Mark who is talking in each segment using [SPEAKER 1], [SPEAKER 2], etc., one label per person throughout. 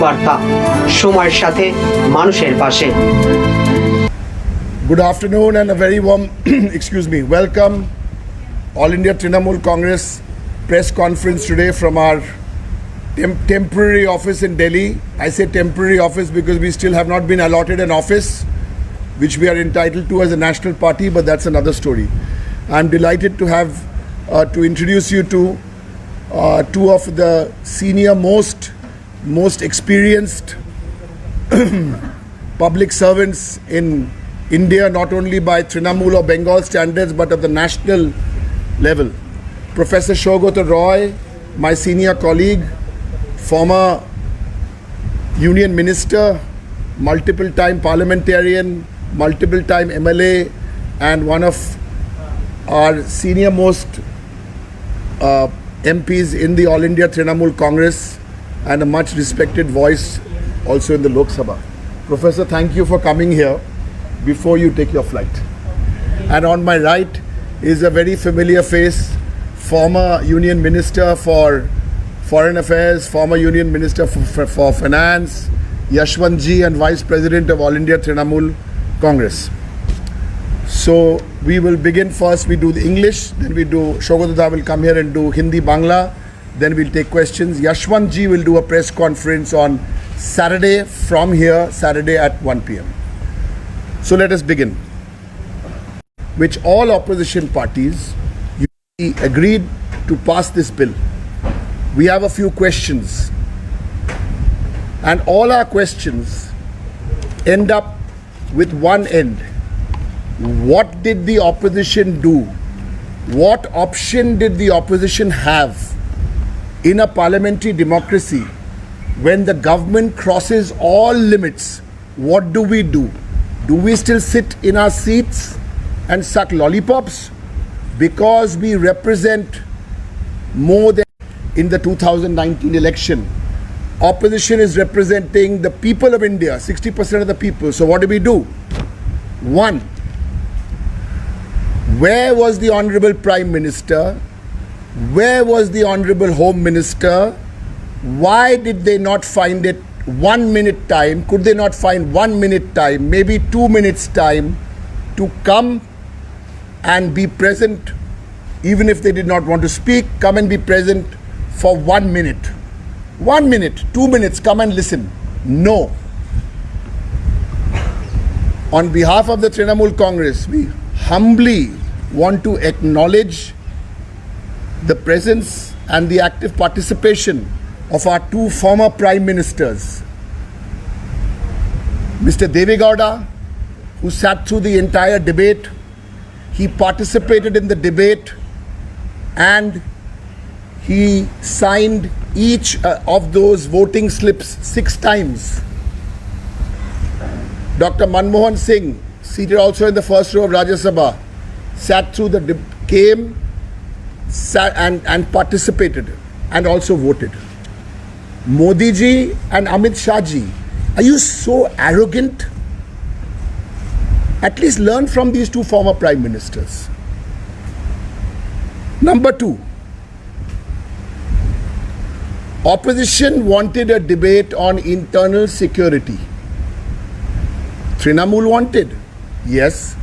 [SPEAKER 1] বার্তা, সময়ের সাথে মানুষের পাশে।
[SPEAKER 2] Good afternoon and a very warm welcome All India Trinamool Congress press conference today from our temporary office in Delhi. I say temporary office because we still have not been allotted an office which we are entitled to as a national party, but that's another story. I'm delighted to have to introduce you to two of the senior most experienced public servants in India, not only by Trinamool or Bengal standards but at the national level. Professor Saugata Roy, my senior colleague, former union minister, multiple time parliamentarian, multiple time MLA, and one of our senior most MPs in the All India Trinamool Congress and a much respected voice also in the Lok Sabha. Professor, thank you for coming here before you take your flight. And on my right is a very familiar face, former Union Minister for Foreign Affairs, former Union Minister for Finance, Yashwant Ji, and Vice President of All India Trinamool Congress. So we will begin first, we do the English, then we do, Saugata will come here and do Hindi, Bangla, then we'll take questions. Yashwant Ji will do a press conference on Saturday from here, Saturday at 1 p.m. So let us begin. Which all opposition parties agreed to pass this bill. We have a few questions, and all our questions end up with one end. What did the opposition do? What option did the opposition have in a parliamentary democracy when the government crosses all limits? What do? Do we still sit in our seats and suck lollipops because we represent more than in the 2019 election? Opposition is representing the people of India, 60% of the people. So what do? One, where was the Honorable Prime Minister? Where was the Honorable Home Minister? Why did they not find it 1 minute time? Could they not find 1 minute time, maybe 2 minutes time to come and be present? Even if they did not want to speak, come and be present for 1 minute. 1 minute, 2 minutes, come and listen. No. On behalf of the Trinamool Congress, we humbly want to acknowledge the presence and the active participation of our two former Prime Ministers. Mr. Deve Gowda, who sat through the entire debate, he participated in the debate and he signed each of those voting slips 6 times. Dr. Manmohan Singh, seated also in the first row of Rajya Sabha, sat through came and participated and also voted. Modi ji and Amit Shah ji, are you so arrogant? At least learn from these two former prime ministers. Number 2, opposition wanted a debate on internal security. Trinamool wanted. Yes.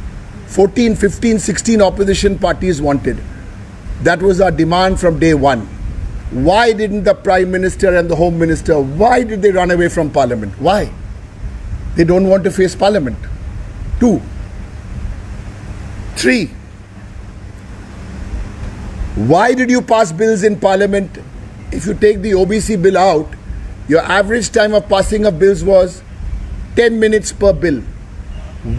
[SPEAKER 2] 14, 15, 16 opposition parties wanted. That was our demand from day one. Why didn't the Prime Minister and the Home Minister, why did they run away from Parliament? Why? They don't want to face Parliament. 2. 3. Why did you pass bills in Parliament? If you take the OBC bill out, your average time of passing of bills was 10 minutes per bill.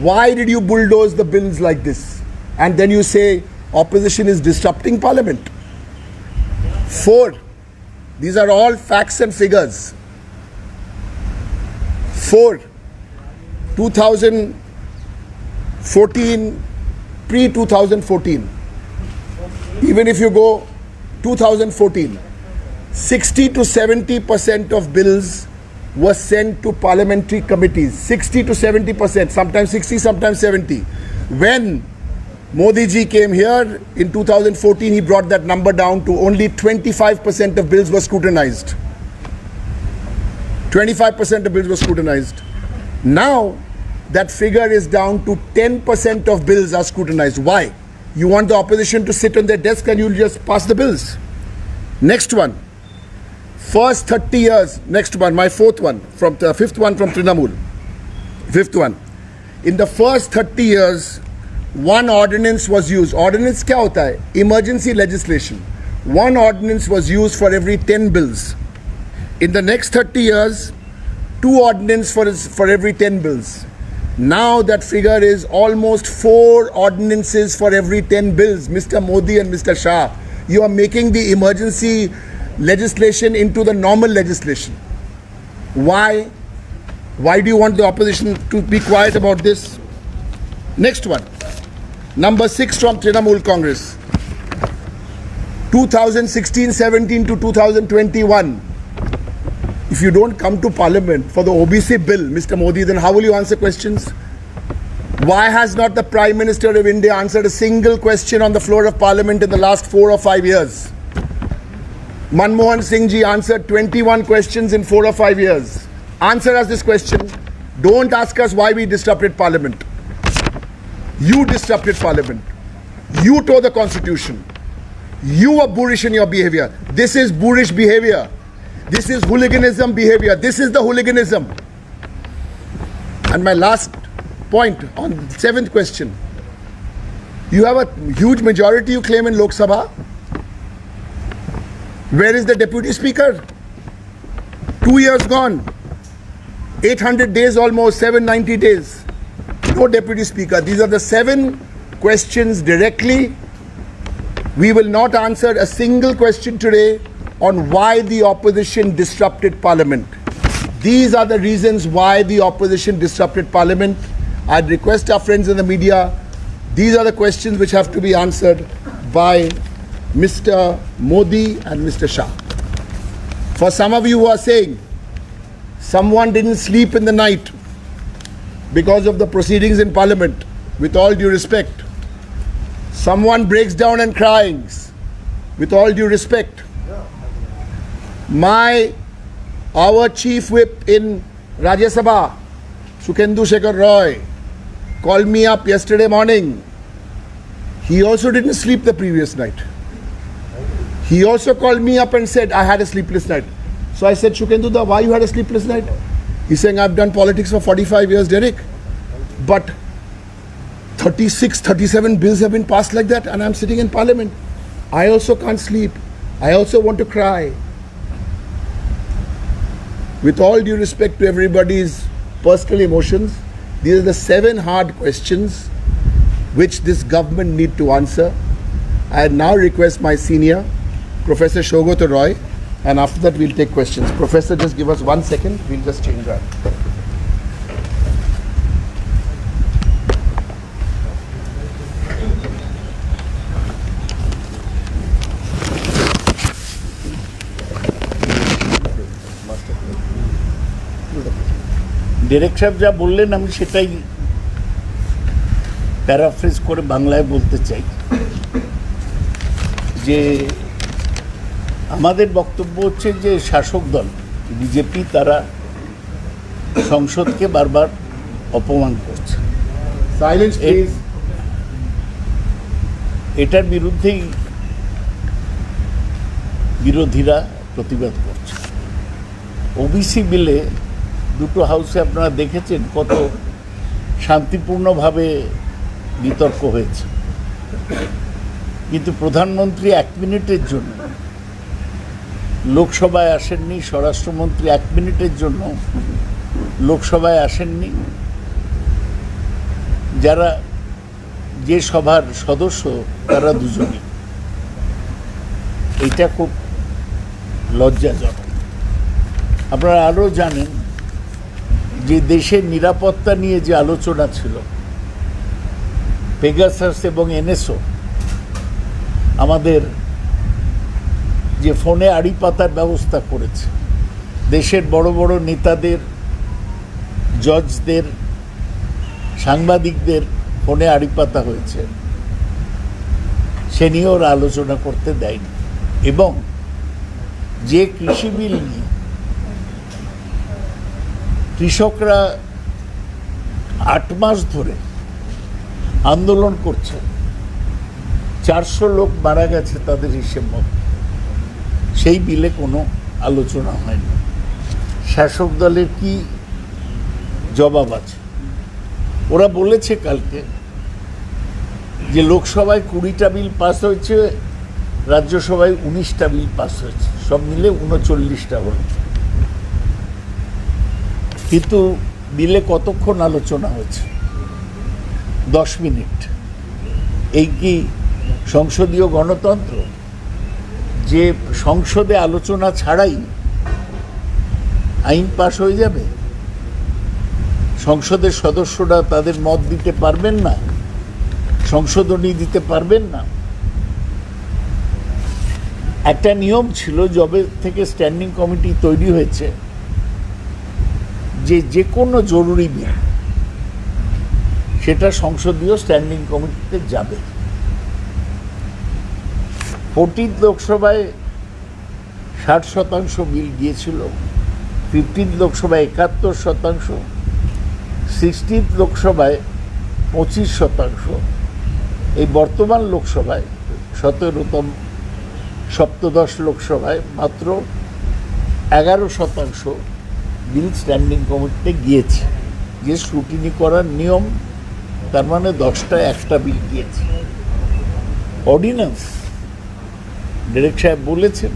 [SPEAKER 2] Why did you bulldoze the bills like this? And then you say opposition is disrupting Parliament. 4. These are all facts and figures. 4. 2014, pre-2014. Even if you go 2014, 60 to 70% of bills were sent to parliamentary committees. 60 to 70%, sometimes 60, sometimes 70. When Modi ji came here in 2014, he brought that number down to only 25% of bills were scrutinized. 25% of bills were scrutinized. Now, that figure is down to 10% of bills are scrutinized. Why? You want the opposition to sit on their desk and you'll just pass the bills. Next one. First 30 years, next one, my fifth one from Trinamool. Fifth one. In the first 30 years, one ordinance was used. Ordinance क्या होता है? Emergency legislation. One ordinance was used for every 10 bills. In the next 30 years, 2 ordinances for every 10 bills. Now that figure is almost 4 ordinances for every 10 bills. Mr. Modi and Mr. Shah, you are making the emergency legislation into the normal legislation. Why? Why do you want the opposition to be quiet about this? Next one. Number 6 from Trinamool Congress. 2016-17 to 2021. If you don't come to Parliament for the OBC bill, Mr. Modi, then how will you answer questions? Why has not the Prime Minister of India answered a single question on the floor of Parliament in the last 4 or 5 years? Manmohan Singh ji answered 21 questions in 4 or 5 years. Answer us this question. Don't ask us why we disrupted Parliament. You disrupted Parliament. You tore the Constitution. You were boorish in your behavior. This is boorish behavior. This is hooliganism behavior. This is the hooliganism. And my last point on the 7th question. You have a huge majority you claim in Lok Sabha. Where is the Deputy Speaker? 2 years gone. 800 days almost, 790 days. No Deputy Speaker. These are the 7 questions directly. We will not answer a single question today on why the opposition disrupted Parliament. These are the reasons why the opposition disrupted Parliament. I'd request our friends in the media, these are the questions which have to be answered by Mr. Modi and Mr. Shah. For some of you who are saying, someone didn't sleep in the night because of the proceedings in Parliament, with all due respect. Someone breaks down and cries, with all due respect. Our chief whip in Rajya Sabha, Sukhendu Shekhar Roy, called me up yesterday morning. He also didn't sleep the previous night. He also called me up and said, I had a sleepless night. So I said, Sukhendu, why you had a sleepless night? He's saying, I've done politics for 45 years, Derek. But 36, 37 bills have been passed like that and I'm sitting in Parliament. I also can't sleep. I also want to cry. With all due respect to everybody's personal emotions, these are the 7 hard questions which this government need to answer. I now request my senior, Professor Saugata Roy, and after that we'll take questions. Professor, just give us 1 second, we'll just change that.
[SPEAKER 3] Director সাহেব যা বললেন আমি সেটাই paraphrase করে বাংলায় বলতে চাই যে আমাদের বক্তব্য হচ্ছে যে শাসক দল বিজেপি তারা সংসদকে বারবার অপমান করছে।
[SPEAKER 2] Silence, please.
[SPEAKER 3] এটার বিরুদ্ধেই বিরোধীরা প্রতিবাদ করছে। ওবিসি বিলে দুটো হাউসে আপনারা দেখেছেন কত শান্তিপূর্ণভাবে বিতর্ক হয়েছে, কিন্তু প্রধানমন্ত্রী 1 মিনিটের জন্য লোকসভায় আসেননি, স্বরাষ্ট্রমন্ত্রী 1 মিনিটের জন্য লোকসভায় আসেননি। যারা যে সভার সদস্য তারা দুজনই। এটা খুব লজ্জাজনক। আপনারা আরও জানেন যে দেশের নিরাপত্তা নিয়ে যে আলোচনা ছিল, পেগাসাস এবং এনএসও আমাদের যে ফোনে আড়ি পাতার ব্যবস্থা করেছে, দেশের বড় বড় নেতাদের, জজদের, সাংবাদিকদের ফোনে আড়ি পাতা হয়েছে, সে নিয়ে ওরা আলোচনা করতে দেয়নি। এবং যে কৃষি বিল নিয়ে কৃষকরা 8 মাস ধরে আন্দোলন করছে, 400 লোক মারা গেছে তাদের হিসেব মতো। সেই বিলে কোনো আলোচনা হয়নি। শাসক দলের কি জবাব আছে? ওরা বলেছে কালকে যে লোকসভায় 20টা বিল পাস হয়েছে, রাজ্যসভায় 19টা বিল পাস হয়েছে, সব মিলে 39টা হল। কিন্তু বিলে কতক্ষণ আলোচনা হয়েছে? 10 মিনিট। এই কি সংসদীয় গণতন্ত্র, যে সংসদে আলোচনা ছাড়াই আইন পাশ হয়ে যাবে? সংসদের সদস্যরা তাদের মত দিতে পারবেন না, সংশোধনী দিতে পারবেন না? একটা নিয়ম ছিল যবে থেকে স্ট্যান্ডিং কমিটি তৈরি হয়েছে, যে কোনো জরুরি বিল সেটা সংসদীয় স্ট্যান্ডিং কমিটিতে যাবে। 14th লোকসভায় 60% বিল গিয়েছিল, 15th লোকসভায় 71%, 16th লোকসভায় 25%, এই বর্তমান লোকসভায় 17তম সপ্তদশ লোকসভায় মাত্র 11% বিল স্ট্যান্ডিং কমিটিতে গিয়েছে, যে স্ক্রুটিনি করার নিয়ম। তার মানে 10টায় একটা বিল গিয়েছে। অর্ডিন্যান্স, ডিরেক্ট সাহেব বলেছেন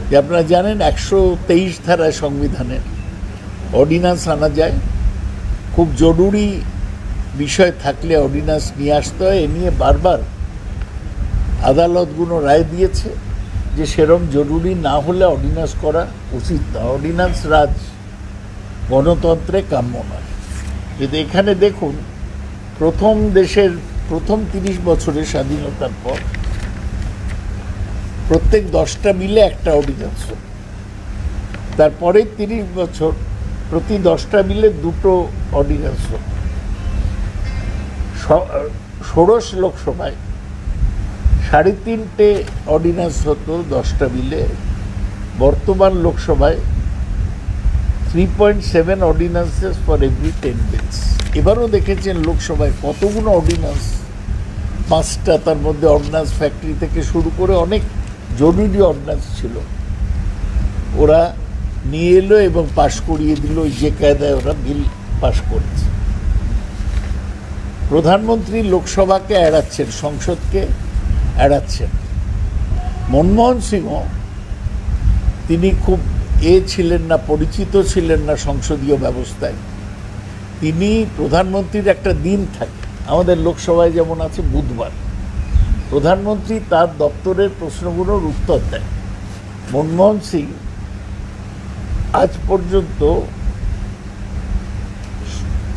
[SPEAKER 3] যে আপনারা জানেন 123 ধারায় সংবিধানের অর্ডিন্যান্স আনা যায়, খুব জরুরি বিষয় থাকলে অর্ডিন্যান্স নিয়ে আসতে হয়। এ নিয়ে বারবার আদালতগুলো রায় দিয়েছে যে সেরম জরুরি না হলে অর্ডিন্যান্স করা উচিত না। অর্ডিন্যান্স রাজ গণতন্ত্রে কাম্য নয়। কিন্তু এখানে দেখুন, দেশের প্রথম 30 বছরের স্বাধীনতার পর প্রত্যেক 10টা মিলে একটা অর্ডিন্যান্স হতো। তারপরে 30 বছর প্রতি 10টা মিলে 2টো অর্ডিন্যান্স হতো। 16 লোকসভায় 3.5টে অর্ডিন্যান্স হতো 10টা মিলে। বর্তমান লোকসভায় 3.7 অর্ডিন্যান্সেস ফর এভরি 10 বিলস। এবারও দেখেছেন লোকসভায় কতগুলো অর্ডিন্যান্স, 5টা, তার মধ্যে অর্ডিন্যান্স ফ্যাক্টরি থেকে শুরু করে অনেক জরুরি অর্ডিন্যান্স ছিল। ওরা নিয়ে এলো এবং পাশ করিয়ে দিল, যে কায়দায় ওরা বিল পাশ করেছে। প্রধানমন্ত্রী লোকসভাকে এড়াচ্ছেন, সংসদকে এড়াচ্ছেন। মনমোহন সিংহ, তিনি খুব ছিলেন না, পরিচিত ছিলেন না সংসদীয় ব্যবস্থায়। তিনি প্রধানমন্ত্রীর একটা দিন থাকে, আমাদের লোকসভায় যেমন আছে বুধবার, প্রধানমন্ত্রী তার দপ্তরের প্রশ্নগুলোর উত্তর দেয়। মনমোহন সিং আজ পর্যন্ত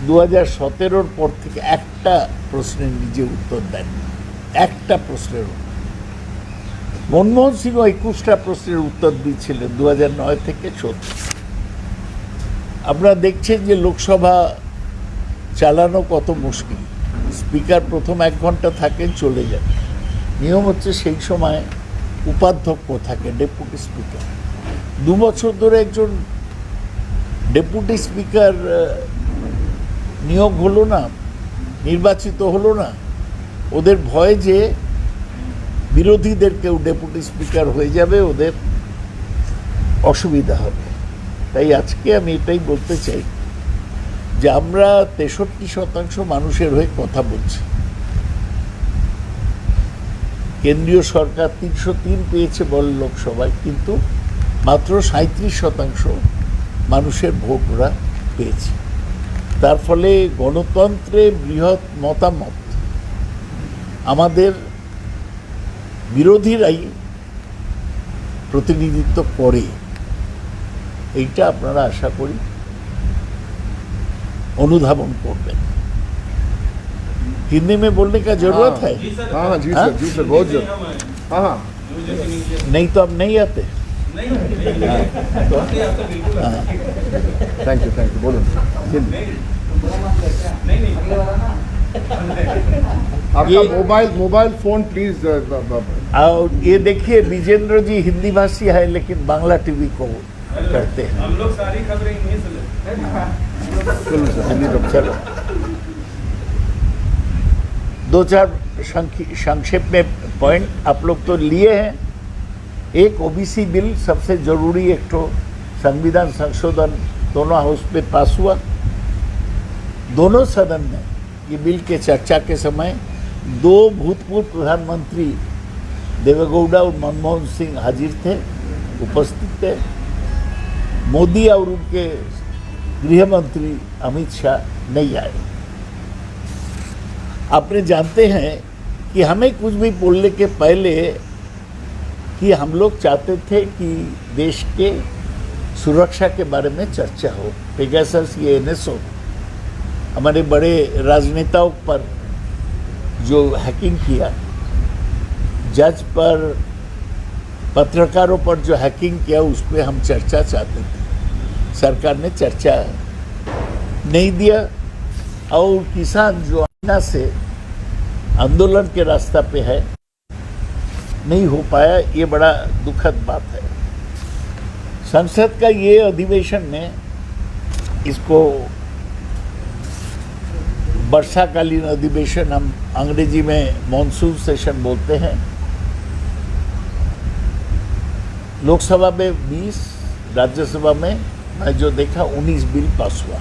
[SPEAKER 3] 2017-র পর থেকে একটা প্রশ্নের নিজে উত্তর দেননি, একটা প্রশ্নের উত্তর। মনমোহন সিং 21টা প্রশ্নের উত্তর দিয়েছিলেন 2009 থেকে 14। আপনারা দেখছেন যে লোকসভা চালানো কত মুশকিল। স্পিকার প্রথম 1 ঘন্টা থাকেন, চলে যান। নিয়ম হচ্ছে সেই সময় উপাধ্যক্ষ থাকে, ডেপুটি স্পিকার। 2 বছর ধরে একজন ডেপুটি স্পিকার নিয়োগ হলো না, নির্বাচিত হলো না। ওদের ভয় যে বিরোধীদের কেউ ডেপুটি স্পিকার হয়ে যাবে, ওদের অসুবিধা হবে। তাই আজকে আমি এটাই বলতে চাই যে আমরা 63% মানুষের হয়ে কথা বলছি। কেন্দ্রীয় সরকার 303 পেয়েছে বল লোকসভায়, কিন্তু মাত্র 37% মানুষের ভোট ওরা পেয়েছে। তার ফলে গণতন্ত্রে বৃহৎ মতামত আমাদের বিরোধীরাই প্রতিনিধিত্ব করে, এইটা আপনারা আশা করি अनुधावन করবেন। हिंदी में बोलने का जरूरत है?
[SPEAKER 2] हाँ हाँ जी सर, जी सर, बहुत जरूर। हाँ हाँ,
[SPEAKER 3] नहीं तो अब नहीं आते।
[SPEAKER 2] थैंक यू, बोलो। आपका मोबाइल फोन प्लीज।
[SPEAKER 3] और ये देखिए, विजेंद्र जी हिंदी भाषी है लेकिन बांग्ला टीवी को करते हैं।
[SPEAKER 4] हम लोग सारी खबरें इन्हीं से लेते हैं।
[SPEAKER 3] चलो, दो चार संक्षेप में पॉइंट आप लोग तो लिए हैं। एक ओबीसी बिल सबसे जरूरी, एक तो संविधान संशोधन दोनों हाउस में पास हुआ। दोनों सदन में ये बिल के चर्चा के समय दो भूतपूर्व प्रधानमंत्री देवेगौड़ा और मनमोहन सिंह हाजिर थे, उपस्थित थे। मोदी और उनके गृह मंत्री अमित शाह नहीं आए। आपने जानते हैं कि हमें कुछ भी बोलने के पहले कि हम लोग चाहते थे कि देश के सुरक्षा के बारे में चर्चा हो। पेगासस ये एनएसओ हमारे बड़े राजनेताओं पर जो हैकिंग किया, जज पर, पत्रकारों पर जो हैकिंग किया, उस पर हम चर्चा चाहते थे। सरकार ने चर्चा नहीं दिया और किसान जो आईना से आंदोलन के रास्ता पे है, नहीं हो पाया। ये बड़ा दुखद बात है। संसद का ये अधिवेशन में, इसको वर्षाकालीन अधिवेशन हम अंग्रेजी में मॉनसून सेशन बोलते हैं, लोकसभा में 20, राज्यसभा में मैं जो देखा 19 बिल पास हुआ।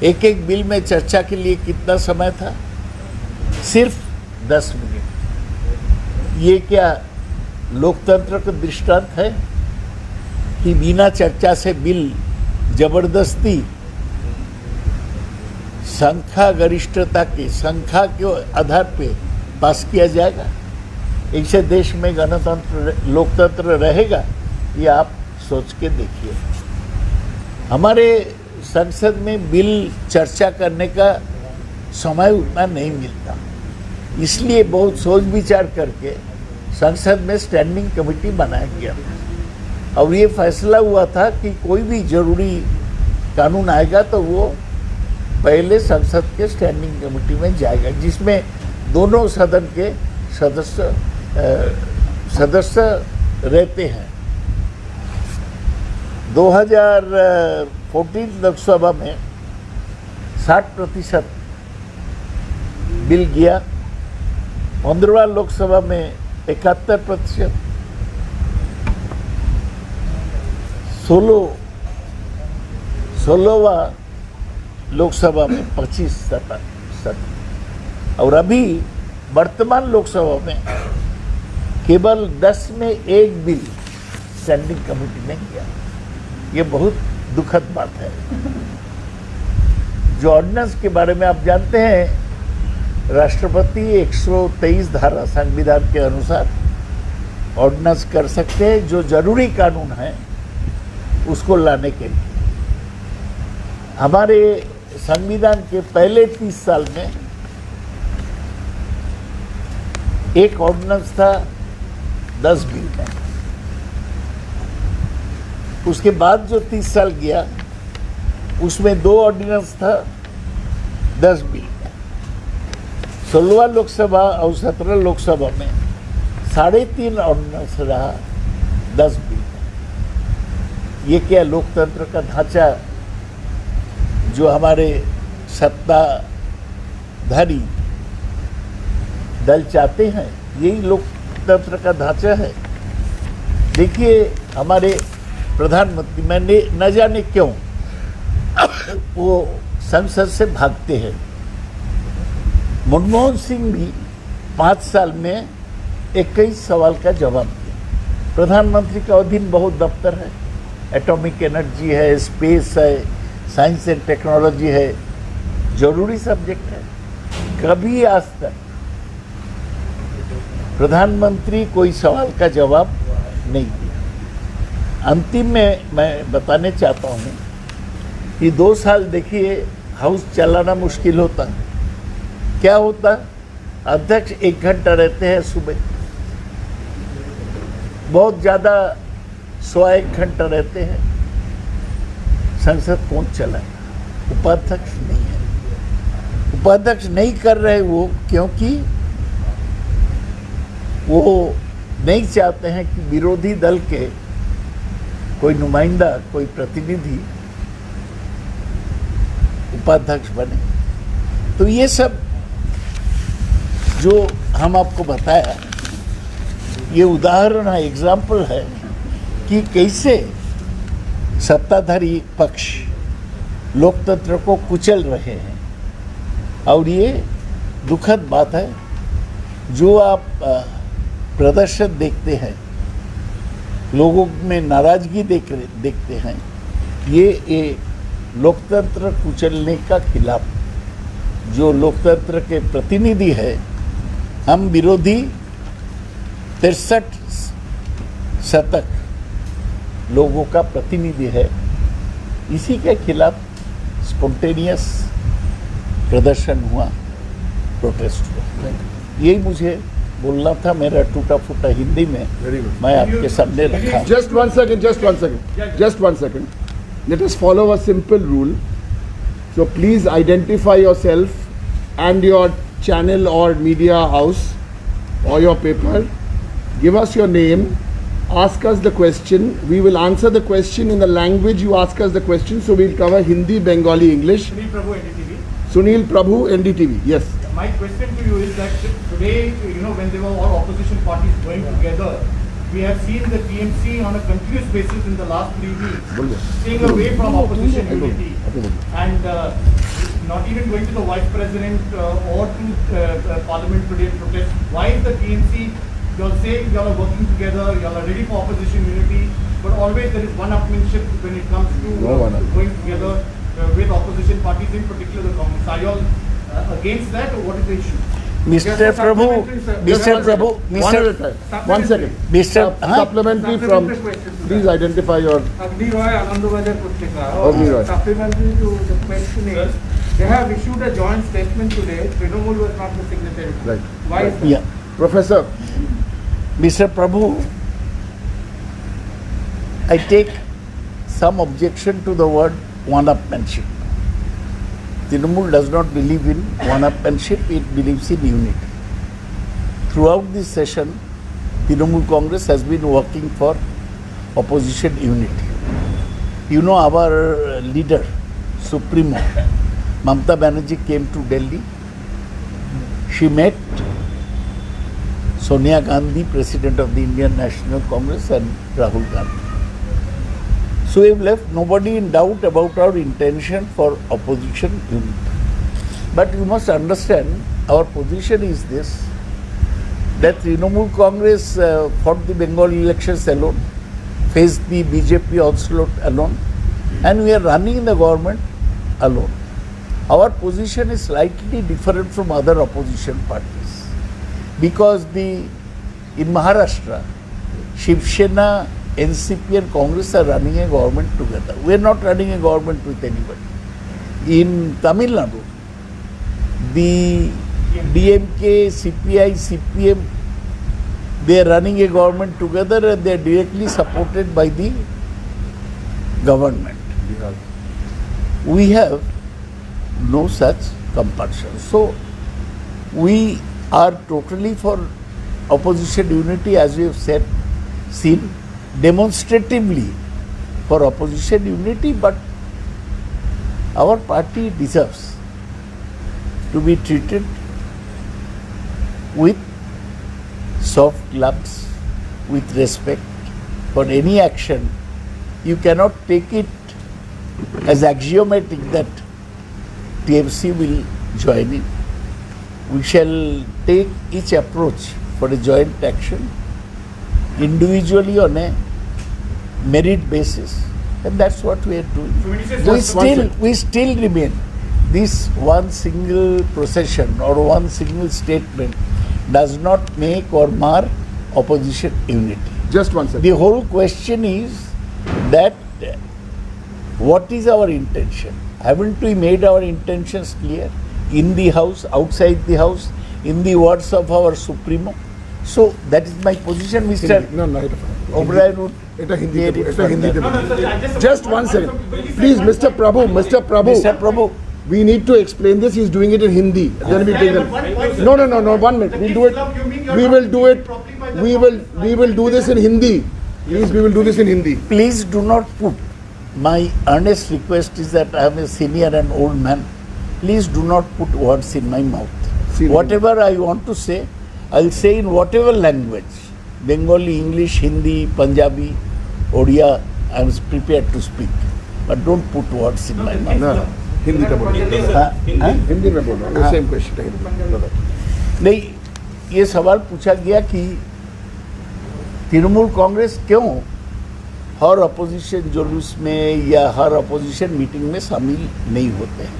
[SPEAKER 3] एक एक बिल में चर्चा के लिए कितना समय था? सिर्फ 10 मिनट। ये क्या लोकतंत्र का दृष्टांत है कि बिना चर्चा से बिल जबरदस्ती संख्या गरिष्ठता के, संख्या के आधार पे पास किया जाएगा? इससे देश में गणतंत्र, लोकतंत्र रहेगा? ये आप सोच के देखिए। हमारे संसद में बिल चर्चा करने का समय उतना नहीं मिलता, इसलिए बहुत सोच विचार करके संसद में स्टैंडिंग कमेटी बनाया गया और ये फैसला हुआ था कि कोई भी जरूरी कानून आएगा तो वो पहले संसद के स्टैंडिंग कमेटी में जाएगा, जिसमें दोनों सदन के सदस्य रहते हैं। 2014 लोकसभा में 60% बिल गया, 15वां लोकसभा में 71%, 16वां लोकसभा में 25%। और अभी वर्तमान लोकसभा में केवल 10 में 1 बिल स्टैंडिंग कमेटी ने किया। ये बहुत दुखद बात है। जो ऑर्डिनेंस के बारे में आप जानते हैं, राष्ट्रपति 123 धारा संविधान के अनुसार ऑर्डिनेंस कर सकते हैं जो जरूरी कानून है उसको लाने के लिए। हमारे संविधान के पहले 30 साल में एक ऑर्डिनेंस था 10 बिल में, उसके बाद जो 30 साल गया उसमें 2 ऑर्डिनेंस था 10 बिल में। 16वां लोकसभा और 17 लोकसभा में 3.5 ऑर्डिनेंस रहा 10 बिल में। ये क्या लोकतंत्र का ढांचा जो हमारे सत्ताधारी दल चाहते हैं, यही लोकतंत्र का ढांचा है। देखिए हमारे प्रधानमंत्री, मैंने न जाने क्यों वो संसद से भागते हैं। मनमोहन सिंह भी 5 साल में 21 सवाल का जवाब दिया। प्रधानमंत्री का अधीन बहुत दफ्तर है, एटॉमिक एनर्जी है, स्पेस है, साइंस एंड टेक्नोलॉजी है, जरूरी सब्जेक्ट है। कभी आज तक प्रधानमंत्री कोई सवाल का जवाब नहीं दिया। अंतिम में मैं बताने चाहता हूँ कि 2 साल देखिए हाउस चलाना मुश्किल होता है। क्या होता? अध्यक्ष 1 घंटा रहते हैं सुबह, बहुत ज़्यादा 1.25 घंटा रहते हैं। संसद कौन चलाएगा? उपाध्यक्ष नहीं है। उपाध्यक्ष नहीं कर रहे वो क्योंकि वो नहीं चाहते हैं कि विरोधी दल के कोई नुमाइंदा, कोई प्रतिनिधि उपाध्यक्ष बने। तो ये सब जो हम आपको बताया, ये उदाहरण है, एग्जाम्पल है कि कैसे सत्ताधारी पक्ष लोकतंत्र को कुचल रहे हैं। और ये दुखद बात है। जो आप प्रदर्शन देखते हैं, लोगों में नाराजगी देखते हैं, ये लोकतंत्र कुचलने का खिलाफ जो लोकतंत्र के प्रतिनिधि है, हम विरोधी 63 शतक लोगों का प्रतिनिधि है, इसी के खिलाफ स्पॉन्टेनियस प्रदर्शन हुआ, प्रोटेस्ट हुआ। यही मुझे बोलना था, मेरा टूटा फूटा हिंदी में मैं आपके सामने रखा।
[SPEAKER 2] Just one second. Let us follow a simple rule. So please identify yourself and your channel or media house or your paper. Give us your name. Ask us the question. We will answer the question in the language you ask us the question. So we'll cover Hindi, Bengali, English.
[SPEAKER 4] Sunil Prabhu, NDTV.
[SPEAKER 2] Sunil Prabhu, NDTV. Yes.
[SPEAKER 4] My question to you is that today, when they were all opposition parties going together, we have seen the TMC on a continuous basis in the last 3 weeks, staying away from opposition unity and not even going to the Vice President or to Parliament today to protest. Why is the TMC, you all say you all are working together, you all are ready for opposition unity, but always there is one-upmanship when it comes to going together with opposition parties, in particular the Congress. Are you all against that, or what is the issue?
[SPEAKER 3] Mr. Prabhu,
[SPEAKER 2] One at a time. 1 second.
[SPEAKER 3] Mr.
[SPEAKER 2] Supplementary from. Please identify your.
[SPEAKER 5] Agni Roy, Anandabazar Putrika.
[SPEAKER 2] Agni Roy.
[SPEAKER 5] Supplementary to the question is, they have issued a joint statement today. Trinamool was not the signatory.
[SPEAKER 2] Right.
[SPEAKER 5] Why is that?
[SPEAKER 3] Yeah,
[SPEAKER 2] Professor.
[SPEAKER 3] Mr. Prabhu, I take some objection to the word one-upmanship. Trinamool does not believe in one-upmanship, it believes in unity. Throughout this session, Trinamool Congress has been working for opposition unity. You know, our leader, Supremo, Mamata Banerjee came to Delhi. She met Sonia Gandhi, President of the Indian National Congress, and Rahul Gandhi. So we have left nobody in doubt about our intention for opposition unity. But you must understand, our position is this, that Trinamool Congress fought the Bengal elections alone, faced the BJP onslaught alone, and we are running the government alone. Our position is slightly different from other opposition parties, because in Maharashtra, Shiv Sena, NCP and Congress are running a government together. We are not running a government with anybody. In Tamil Nadu, the DMK, CPI, CPM, they are running a government together and they are directly supported by the government. We have no such compulsion. So we are totally for opposition unity, as we have seen demonstratively for opposition unity, but our party deserves to be treated with soft gloves, with respect. For any action, you cannot take it as axiomatic that TMC will join in. We shall take each approach for a joint action individually on a merit basis, and that's what we are doing.
[SPEAKER 4] So when you say
[SPEAKER 3] We still remain. This one single procession or one single statement does not make or mar opposition unity.
[SPEAKER 2] Just 1 second.
[SPEAKER 3] The whole question is that what is our intention? Haven't we made our intentions clear in the house, outside the house, in the words of our Supremo? So that is my position, Mr.
[SPEAKER 2] No,
[SPEAKER 3] O'Brien would
[SPEAKER 2] Eta Hindi
[SPEAKER 3] hear
[SPEAKER 2] debo,
[SPEAKER 3] it
[SPEAKER 2] eta Hindi
[SPEAKER 3] further.
[SPEAKER 2] debo.
[SPEAKER 4] sir, I just
[SPEAKER 2] Just 1 second. Please, Mr. Prabhu.
[SPEAKER 3] Mr. Prabhu,
[SPEAKER 2] We need to explain this. He's doing it in Hindi. Then we take the. No. 1 minute. We'll do it. We will do it. We will do this in Hindi. Please, we will do this in Hindi.
[SPEAKER 3] please do not put my earnest request is that I am a senior and old man. Please do not put words in my mouth. Whatever I want to say, I'll say in whatever language. Bengali, English, Hindi, Punjabi, Odia, I am prepared to speak. But don't put words in my mouth.
[SPEAKER 2] ना हिंदी का बोलो हिंदी में बोलो same question
[SPEAKER 3] नहीं, ये सवाल पूछा गया कि तृणमूल कांग्रेस क्यों हर अपोजिशन जुलूस में या हर अपोजिशन मीटिंग में शामिल नहीं होते हैं।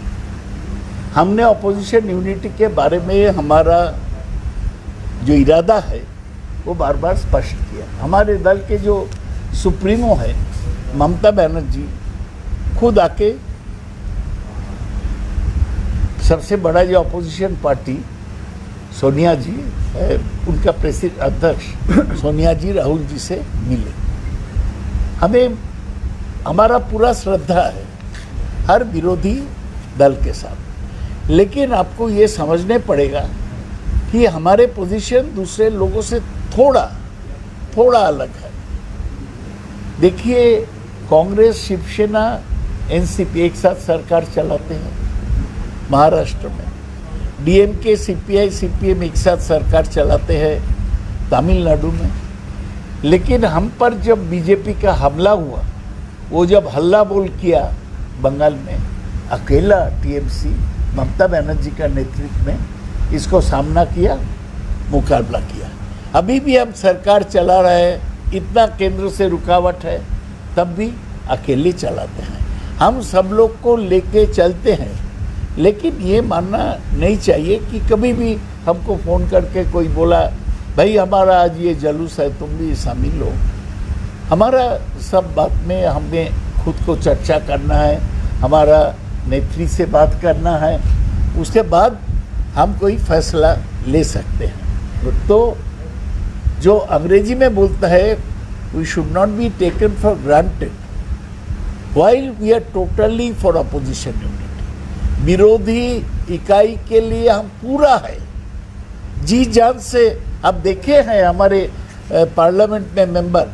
[SPEAKER 3] हमने अपोजिशन यूनिटी के बारे में हमारा जो इरादा है वो बार बार स्पष्ट किया। हमारे दल के जो सुप्रीमो है ममता बनर्जी खुद आके सबसे बड़ा जो अपोजिशन पार्टी सोनिया जी है, उनका प्रेसिडेंट अध्यक्ष सोनिया जी राहुल जी से मिले। हमें हमारा पूरा श्रद्धा है हर विरोधी दल के साथ, लेकिन आपको ये समझने पड़ेगा कि हमारे पोजीशन दूसरे लोगों से थोड़ा अलग है। देखिए, कांग्रेस, शिवसेना, एनसीपी एक साथ सरकार चलाते हैं महाराष्ट्र में, डीएमके, सीपीआई, सीपीएम एक साथ सरकार चलाते हैं तमिलनाडु में। लेकिन हम पर जब बीजेपी का हमला हुआ, वो जब हल्ला बोल किया बंगाल में, अकेला टीएमसी ममता बनर्जी का नेतृत्व में इसको सामना किया, मुकाबला किया। अभी भी हम सरकार चला रहे हैं, इतना केंद्र से रुकावट है, तब भी अकेले चलाते हैं। हम सब लोग को लेके चलते हैं, लेकिन ये मानना नहीं चाहिए कि कभी भी हमको फ़ोन करके कोई बोला भाई हमारा आज ये जुलूस है, तुम भी शामिल हो। हमारा सब बात में हमें खुद को चर्चा करना है, हमारा नेत्री से बात करना है, उसके बाद हम कोई फैसला ले सकते हैं। तो जो अंग्रेजी में बोलता है, we should not be taken for granted while we are totally for opposition unity. विरोधी इकाई के लिए हम पूरा है, जी जान से। आप देखे हैं हमारे पार्लियामेंट में मेंबर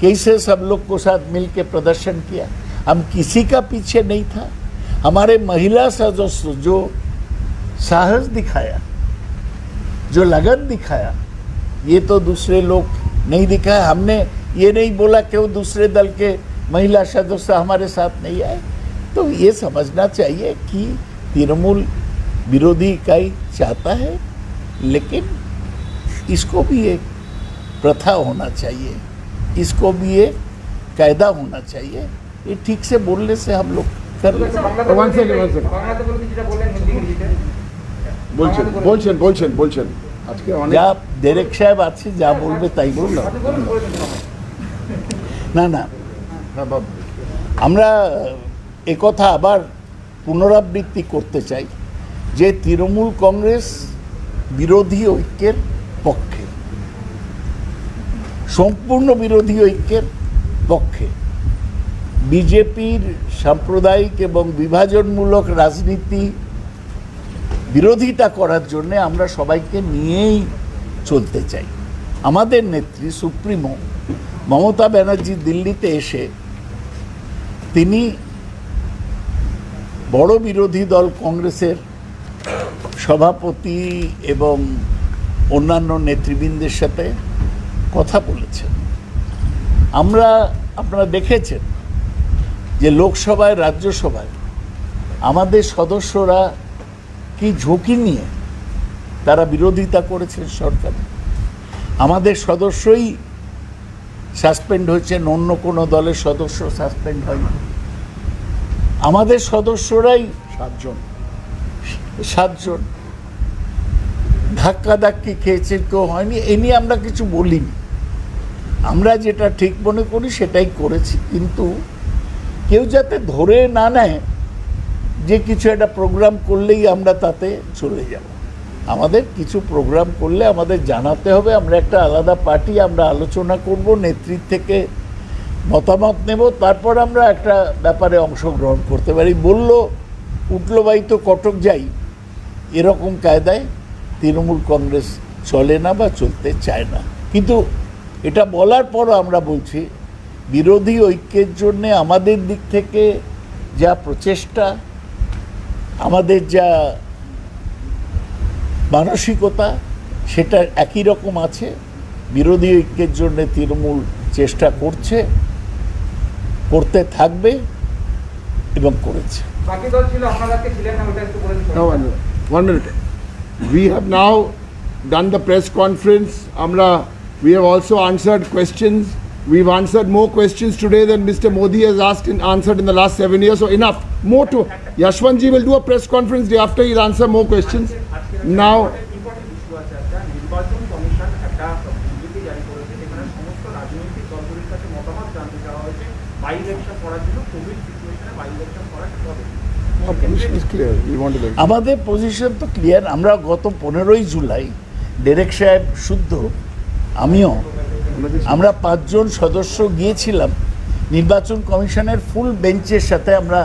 [SPEAKER 3] कैसे सब लोग को साथ मिल के प्रदर्शन किया, हम किसी का पीछे नहीं था। हमारे महिला सदस्य जो साहस दिखाया, जो लगन दिखाया, ये तो दूसरे लोग नहीं दिखाया। हमने ये नहीं बोला कि वो दूसरे दल के महिला सदस्य हमारे साथ नहीं आए। तो ये समझना चाहिए कि तृणमूल विरोधी इकाई चाहता है, लेकिन इसको भी एक प्रथा होना चाहिए, इसको भी एक कायदा होना चाहिए। ये ठीक से बोलने से हम लोग कर
[SPEAKER 2] वन सेकेंड বলছেন আজকে অনেক
[SPEAKER 3] যা ডেরেক সাহেব আছে, যা বলবে তাই বললাম না আমরা একথা আবার পুনরাবৃত্তি করতে চাই যে তৃণমূল কংগ্রেস বিরোধী ঐক্যের পক্ষে, সম্পূর্ণ বিরোধী ঐক্যের পক্ষে। বিজেপির সাম্প্রদায়িক এবং বিভাজনমূলক রাজনীতি বিরোধিতা করার জন্য আমরা সবাইকে নিয়েই চলতে চাই। আমাদের নেত্রী সুপ্রিমো মমতা ব্যানার্জি দিল্লিতে এসে তিনি বড় বিরোধী দল কংগ্রেসের সভাপতি এবং অন্যান্য নেতৃবৃন্দের সাথে কথা বলেছেন। আপনারা দেখেছেন যে লোকসভায়, রাজ্যসভায় আমাদের সদস্যরা কি ঝুঁকি নিয়ে তারা বিরোধিতা করেছেন সরকারে। আমাদের সদস্যই সাসপেন্ড হয়েছেন, অন্য কোনো দলের সদস্য সাসপেন্ড হয়নি। আমাদের সদস্যরাই 7 ধাক্কাধাক্কি খেয়েছেন, কেউ হয়নি। এ নিয়ে আমরা কিছু বলিনি, আমরা যেটা ঠিক মনে করি সেটাই করেছি। কিন্তু কেউ যাতে ধরে না নেয় যে কিছু একটা প্রোগ্রাম করলেই আমরা তাতে চলে যাব। আমাদের কিছু প্রোগ্রাম করলে আমাদের জানাতে হবে, আমরা একটা আলাদা পার্টি, আমরা আলোচনা করব, নেতৃত্ব থেকে মতামত নেব, তারপর আমরা একটা ব্যাপারে অংশগ্রহণ করতে পারি। বলল উঠলো বাই তো কটক যাই, এরকম কায়দায় তৃণমূল কংগ্রেস চলে না বা চলতে চায় না। কিন্তু এটা বলার পরও আমরা বলছি বিরোধী ঐক্যের জন্য আমাদের দিক থেকে যা প্রচেষ্টা, আমাদের যা মানসিকতা, সেটা একই রকম আছে। বিরোধী ঐক্যের জন্য তৃণমূল চেষ্টা করছে, করতে থাকবে এবং করেছে।
[SPEAKER 5] বাকি দল ছিল, আপনারা কে ছিলেন না, ওটা একটু বলে দিন।
[SPEAKER 2] No, one minute. We have now done the press conference. Amra, we have also answered questions. We've answered more questions today than Mr. Modi has asked and answered in the last 7 years. So enough. More to Yashwantji will do a press conference day after he'll answer more questions. Now,
[SPEAKER 6] important issue আছে একটা, নির্বাচন commission একটা বিবৃতি জারি করেছে যেখানে সমস্ত রাজনৈতিক দলগুলির কাছে মতামত জানতে চাওয়া হয়েছে বাই ইলেকশন করার জন্য, কোভিড সিচুয়েশনে বাই ইলেকশন করা কি হবে।
[SPEAKER 2] our position is clear. We want to like.
[SPEAKER 3] আমাদের পজিশন তো ক্লিয়ার। আমরা গত 15ই জুলাই ডেরেক সাহেব শুদ্ধ, আমিও, আমরা 5 জন সদস্য গিয়েছিলাম নির্বাচন কমিশনের ফুল বেঞ্চের সাথে আমরা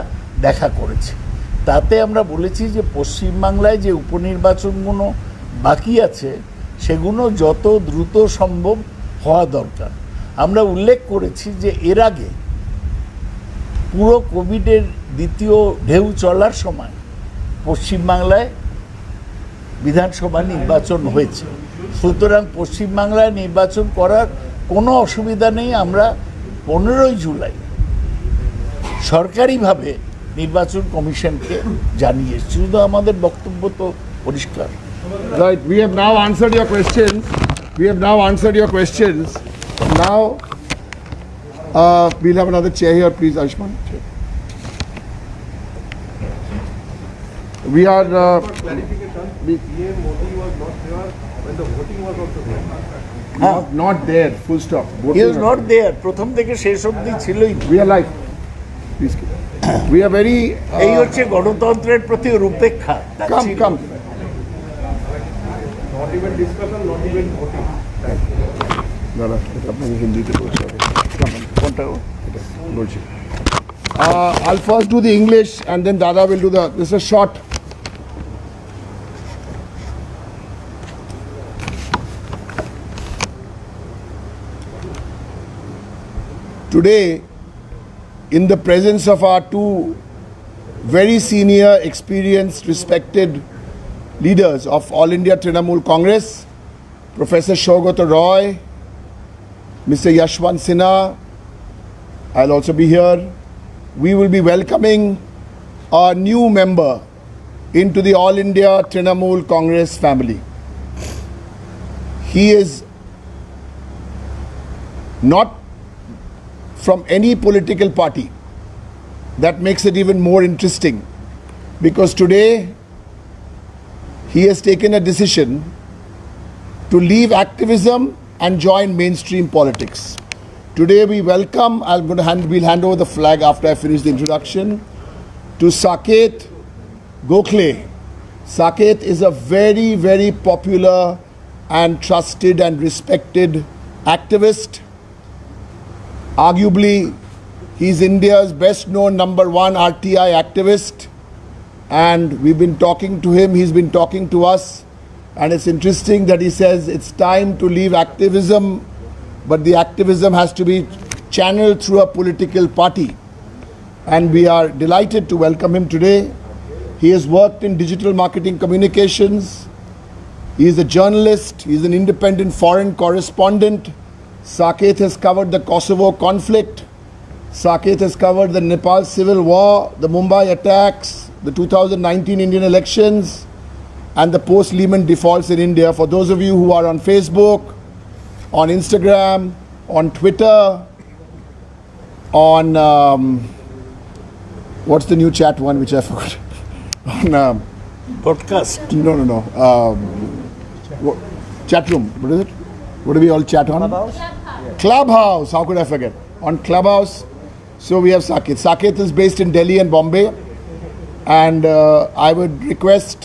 [SPEAKER 3] দেখা করেছি। তাতে আমরা বলেছি যে পশ্চিমবাংলায় যে উপনির্বাচনগুলো বাকি আছে সেগুলো যত দ্রুত সম্ভব হওয়া দরকার। আমরা উল্লেখ করেছি যে এর আগে পুরো কোভিডের দ্বিতীয় ঢেউ চলার সময় পশ্চিমবাংলায় বিধানসভা নির্বাচন হয়েছে, সুতরাং পশ্চিমবাংলায় নির্বাচন করার কোনো অসুবিধা নেই। আমরা 15ই জুলাই সরকারিভাবে নির্বাচন কমিশনকে জানিয়ে, শুধু আমাদের বক্তব্য তো পরিষ্কার।
[SPEAKER 2] Right, we have now answered your questions. We have now answered your questions. Now, we'll have another chair here, please, Ayushman. We are.
[SPEAKER 5] Clarification, PM Modi was not there when the voting was also there.
[SPEAKER 2] Not there, full stop.
[SPEAKER 3] He was not there, প্রথম থেকে শেষ অবধি ছিলই না।
[SPEAKER 2] We are live. Please keep. We are very.
[SPEAKER 3] এই হচ্ছে গণতন্ত্রের প্রতি রূপরেখা।
[SPEAKER 2] Come, come.
[SPEAKER 5] Not even discussion, not even voting.
[SPEAKER 2] দাদা আপনাকে হিন্দিতে বলছি
[SPEAKER 3] কোনটা?
[SPEAKER 2] বলছি I'll first do the English and then Dada will do the, this is short. Today, in the presence of our two very senior, experienced, respected leaders of All India Trinamool Congress, Professor Saugata Roy, Mr. Yashwant Sinha, I'll also be here. We will be welcoming our new member into the All India Trinamool Congress family. He is not from any political party. That makes it even more interesting, because today he has taken a decision to leave activism and join mainstream politics. Today we welcome, we'll hand over the flag after I finish the introduction, to Saket Gokhale. Saket is a very, very popular and trusted and respected activist. Arguably, he's India's best known #1 RTI activist, and we've been talking to him, he's been talking to us, and it's interesting that he says it's time to leave activism, but the activism has to be channeled through a political party. And we are delighted to welcome him today. He has worked in digital marketing communications. He is a journalist. He is an independent foreign correspondent. Saket has covered the Kosovo conflict. Saket has covered the Nepal civil war, the Mumbai attacks, the 2019 Indian elections, and the post-Lehman defaults in India. For those of you who are on Facebook, on Instagram, on Twitter, on what's the new chat one which I forgot? On
[SPEAKER 3] podcast,
[SPEAKER 2] no. Chat room. What is it? What do we all chat on? Clubhouse. How could I forget? On Clubhouse. So we have Saket. Saket is based in Delhi and Bombay, and I would request.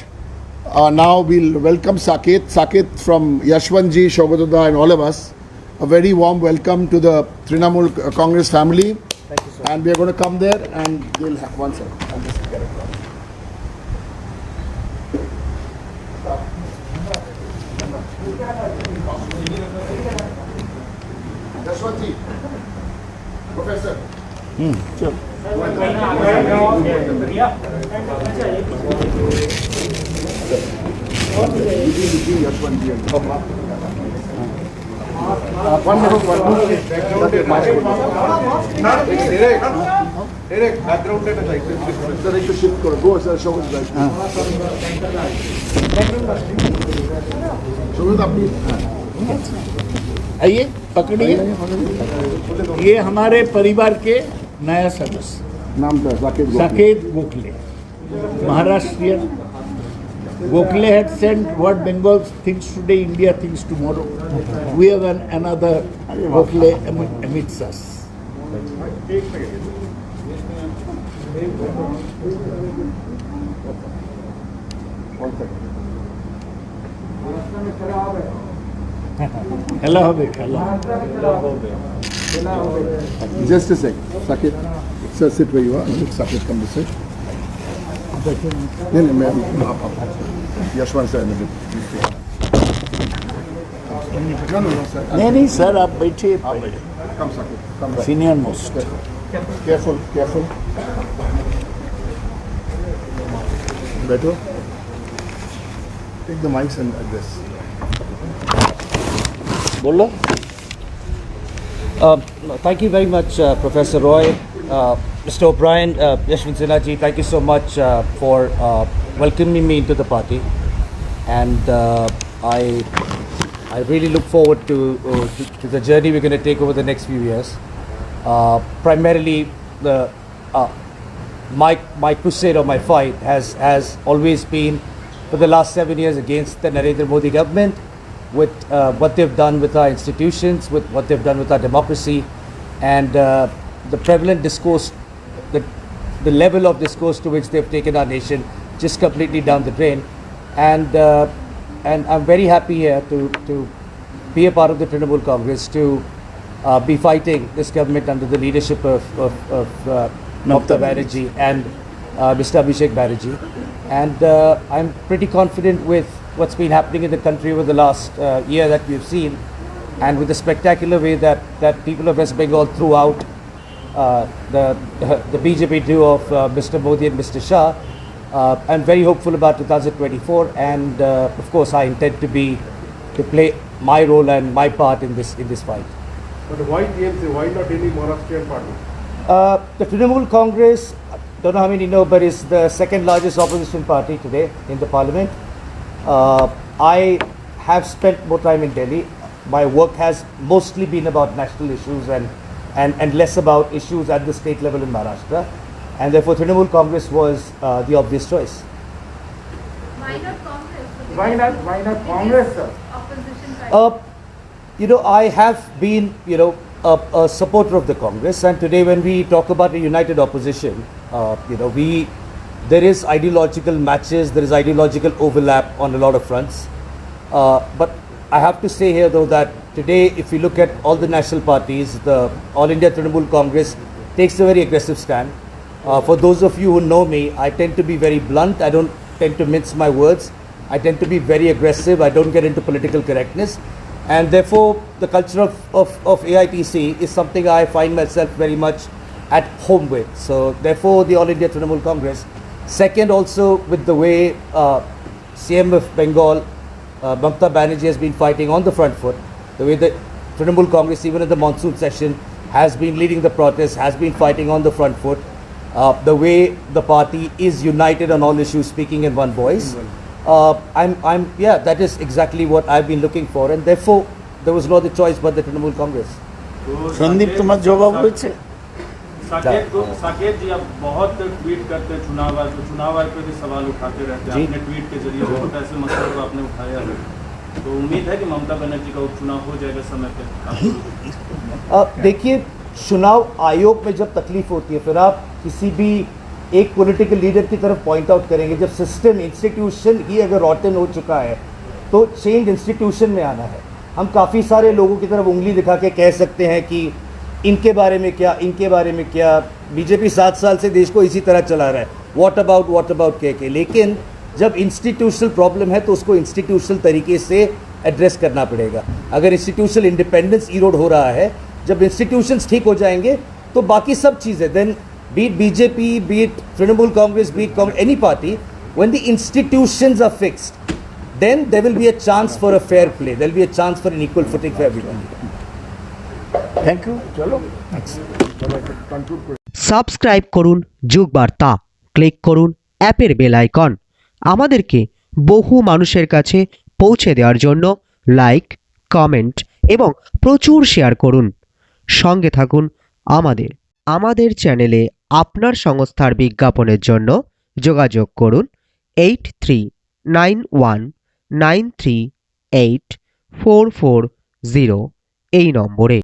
[SPEAKER 2] Now we'll welcome Saket. Saket from Yashwantji, Saugata and all of us. A very warm welcome to the Trinamool Congress family. Thank you, sir. And we are going to come there and they'll have one second. I'll just get it. Yashwantji. Professor.
[SPEAKER 3] चलो
[SPEAKER 2] Sir, एक shift करो. Go, sir. Shobit back. Shobit, अपनी.
[SPEAKER 3] आइए पकड़िए। ये हमारे परिवार के नया सदस्य
[SPEAKER 2] नाम था Saket Gokhale.
[SPEAKER 3] Saket Gokhale, Maharashtrian. Gokhale had sent what Bengal thinks today, India thinks tomorrow. We have another Gokhale amidst us. খেলা হবে খেলা
[SPEAKER 2] Just a sec. Saket. Sir, sit where you are. Let Saket come this side. नहीं, मैं आप. Yashwan sir, no, sir.
[SPEAKER 3] नहीं sir आप बैठिए
[SPEAKER 2] Come, Saket. Come back.
[SPEAKER 3] Senior most
[SPEAKER 2] Careful, careful. बैठो. Take the mics and address.
[SPEAKER 3] बोलो
[SPEAKER 7] Thank you very much, Professor Roy. Mr. O'Brien, Yashwant Sinha ji, thank you so much for welcoming me into the party. And I really look forward to the journey we're going to take over the next few years. Primarily, my crusade or my fight has always been for the last 7 years against the Narendra Modi government, with what they've done with our institutions, with what they've done with our democracy, and the prevalent discourse, the level of discourse to which they've taken our nation just completely down the drain. And I'm very happy here to be a part of the Trinamool Congress, to be fighting this government under the leadership of Mamata Banerjee and Mr. Abhishek Banerjee. And I'm pretty confident with what's been happening in the country over the last year that we've seen, and with the spectacular way that people of West Bengal throughout the BJP duo of Mr. Modi and Mr. Shah. I'm very hopeful about 2024, and of course I intend to play my role and my part in this fight.
[SPEAKER 5] But why TMC? Why not any Maharashtrian party?
[SPEAKER 7] The Trinamool Congress, don't know how many know, but is the second largest opposition party today in the parliament. I have spent more time in Delhi. My work has mostly been about national issues and less about issues at the state level in Maharashtra. And therefore Trinamool Congress was the obvious choice.
[SPEAKER 8] Why not Congress?
[SPEAKER 5] Why not Congress, sir?
[SPEAKER 8] Opposition party.
[SPEAKER 7] I have been, a supporter of the Congress, and today when we talk about a united opposition, there is ideological matches, there is ideological overlap on a lot of fronts. But I have to say here though that today, if you look at all the national parties, the All India Trinamool Congress takes a very aggressive stand. For those of you who know me, I tend to be very blunt. I don't tend to mince my words. I tend to be very aggressive. I don't get into political correctness. And therefore, the culture of AITC is something I find myself very much at home with. So therefore, the All India Trinamool Congress. Second, also with the way CM of Bengal, Mamata Banerjee has been fighting on the front foot, the way the Trinamool Congress, even in the monsoon session, has been leading the protests, has been fighting on the front foot, the way the party is united on all issues, speaking in one voice. That is exactly what I've been looking for, and therefore there was no other choice but the Trinamool Congress.
[SPEAKER 3] Sandeep তোমার জবাব হয়েছে
[SPEAKER 6] साकेत जी, आप बहुत tweet करते हैं चुनाव आयोग पे भी सवाल उठाते रहते हैं, अपने ट्वीट के जरिए बहुत ऐसे मसलों को आपने उठाया है, तो उम्मीद है कि ममता बनर्जी का उपचुनाव हो जाएगा समय पे।
[SPEAKER 7] देखिए, चुनाव आयोग में जब तकलीफ होती है, फिर आप किसी भी एक पॉलिटिकल लीडर की तरफ पॉइंट आउट करेंगे। जब सिस्टम इंस्टीट्यूशन ही अगर रॉटन हो चुका है तो चेंज इंस्टीट्यूशन में आना है। हम काफ़ी सारे लोगों की तरफ उंगली दिखा के कह सकते हैं कि इनके बारे में क्या, बीजेपी 7 साल से देश को इसी तरह चला रहा है, व्हाट अबाउट कह के। लेकिन जब इंस्टीट्यूशनल प्रॉब्लम है तो उसको इंस्टीट्यूशनल तरीके से एड्रेस करना पड़ेगा। अगर इंस्टीट्यूशनल इंडिपेंडेंस इरोड हो रहा है, जब इंस्टीट्यूशंस ठीक हो जाएंगे तो बाकी सब चीज़ें then be it BJP, be it Trinamool Congress, be it any party, when the institutions are fixed, then there will be a chance for a fair play. There will be a chance for an equal footing for everyone.
[SPEAKER 3] Thank you চলো
[SPEAKER 2] Conclude.
[SPEAKER 1] Subscribe করুন যুগ বার্তা, click করুন অ্যাপের bell icon. আমাদেরকে বহু মানুষের কাছে পৌঁছে দেওয়ার জন্য লাইক, কমেন্ট এবং প্রচুর শেয়ার করুন। সঙ্গে থাকুন আমাদের চ্যানেলে আপনার সংস্থার বিজ্ঞাপনের জন্য যোগাযোগ করুন 8391938440 এই নম্বরে।